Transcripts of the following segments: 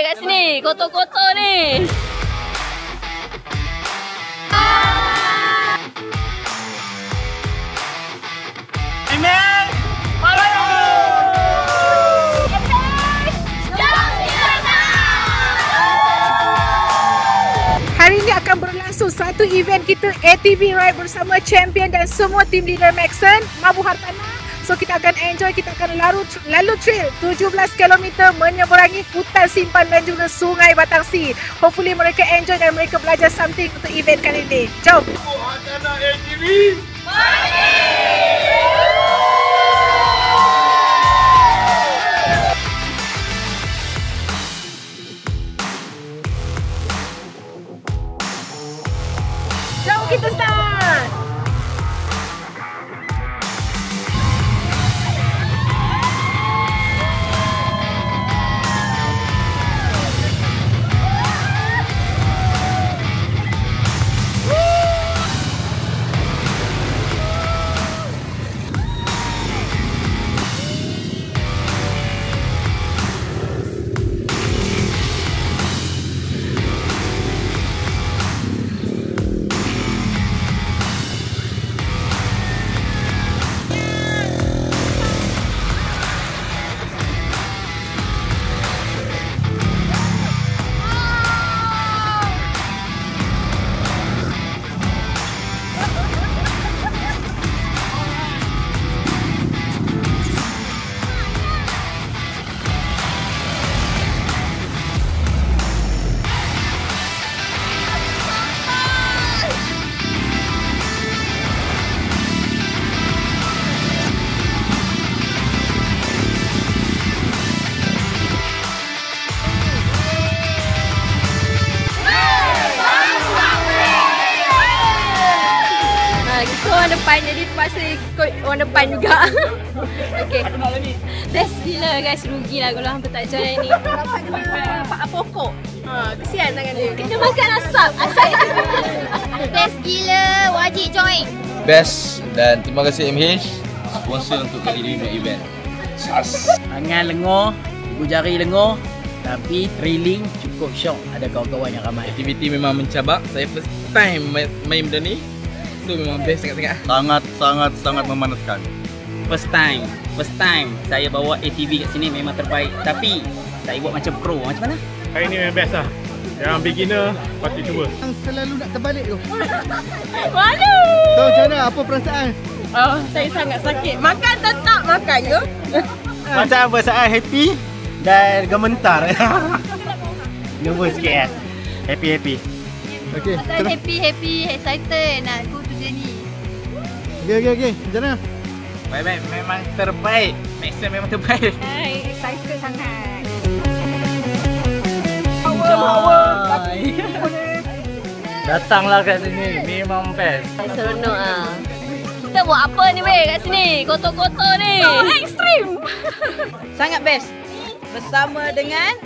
kat sini. Kotor-kotor ni. Amen. Hari ini akan berlangsung satu event kita ATV Ride bersama champion dan semua team leader Maxon, Mabu Hartanah. So kita akan enjoy, kita akan lalu trail 17 km menyeberangi hutan simpan dan juga sungai Batangsi. Hopefully mereka enjoy dan mereka belajar something untuk event kali ini. Jom! Mabu Hartanah ATV. Jom kita start! Kita orang depan, jadi terpaksa ikut orang depan juga. Okay. Best gila guys, rugilah kalau hampa tak join ni. Dapat kena pokok. Kesian tangan dia. Kena makan asap. Best gila, wajib join. Best dan terima kasih MH sponsor untuk kali ini event. Tangan lengur, ibu jari lengur, tapi thrilling, cukup syok. Ada kawan-kawan yang ramai. Aktiviti memang mencabar. Saya first time main benda ni. So memang best sangat-sangat. Sangat memanaskan. First time saya bawa ATV kat sini memang terbaik. Tapi saya buat macam pro. Macam mana? Hari ni memang best lah. Yang beginner patut cuba. Yang selalu nak terbalik tu. Malu. So macam mana? Apa perasaan? Oh, saya sangat sakit. Makan tetap makan je. Macam perasaan happy dan gementar. Nervous sikit kan? Happy. Okay. Saya happy, excited nak go to journey. Okay. Macam mana? Baik-baik, memang terbaik. Maxon memang terbaik. Excited sangat. Datanglah kat sini, memang best. Seronok ah. Kita buat apa ni weh kat sini? Kotor-kotor ni. Ekstrim. Sangat best. Bersama dengan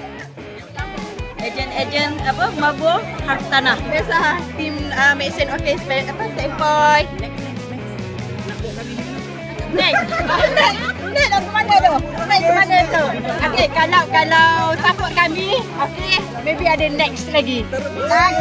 ejen Mabu Hartanah. Biasa tim Maxon Office standpoint. Next ke mana tu? Next ke mana tu? Okey, kalau support kami, okey, maybe ada next lagi. Terbaik.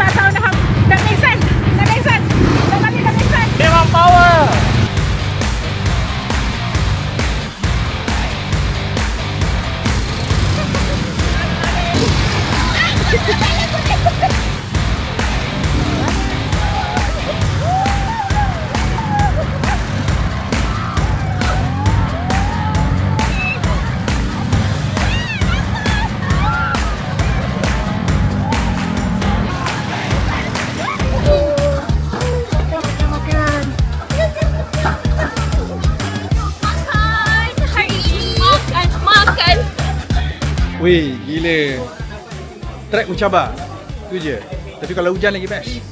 Tak tahu dah make sense. Memang power. Weh, gila. Track mencabar. Tu je. Tapi kalau hujan lagi best.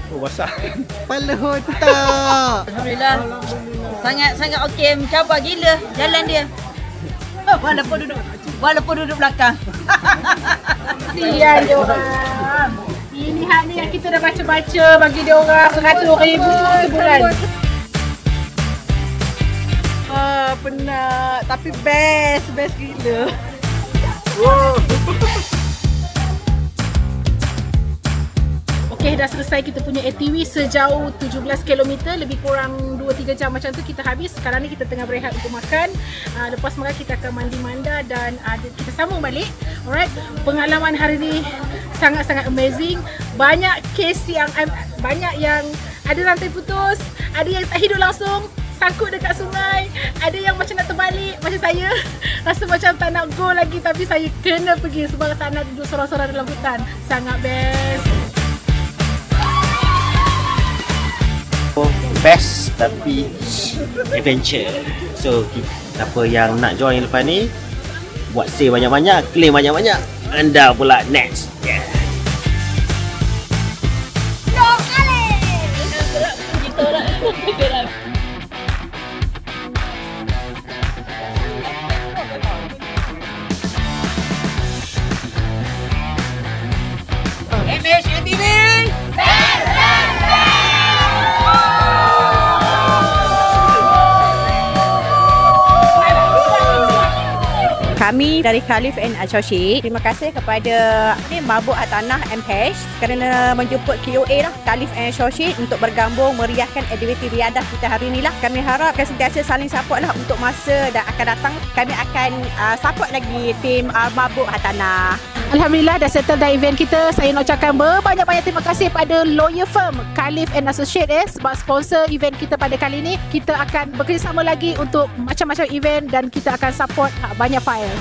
Oh, basah. Kepala otak. Alhamdulillah. Sangat okey, mencabar gila jalan dia. Walaupun duduk belakang. Sian dia orang. Ini hak ni yang kita dah baca-baca bagi dia orang 100,000 sebulan. Penat tapi best gila. Okey, dah selesai kita punya ATV sejauh 17 km, lebih kurang 2-3 jam macam tu kita habis. Sekarang ni kita tengah berehat untuk makan. Lepas makan kita akan mandi manda dan kita sambung balik. Alright, pengalaman hari ni sangat-sangat amazing. Banyak kes yang ada rantai putus, ada yang tak hidup langsung, sangkut dekat sungai, ada yang macam nak terbalik macam saya. Rasa macam tak nak go lagi tapi saya kena pergi sebab tak nak duduk sorang-sorang dalam hutan. Sangat best. Best tapi adventure. So siapa yang nak join lepas ni, buat save banyak-banyak, claim banyak-banyak. Anda pula next. Yeah. Kami dari Khalif and Associate, terima kasih kepada Mabuk Hartanah MH kerana menjemput KOA lah, Khalif and Associate, untuk bergabung meriahkan aktiviti riadah kita hari ni lah. Kami harap akan sentiasa saling support lah untuk masa dan akan datang. Kami akan support lagi tim Mabuk Hartanah. Alhamdulillah dah settle dah event kita. Saya nak ucapkan banyak-banyak terima kasih pada lawyer firm Khalif and Associate sebab sponsor event kita pada kali ini. Kita akan bekerjasama lagi untuk macam-macam event dan kita akan support banyak file.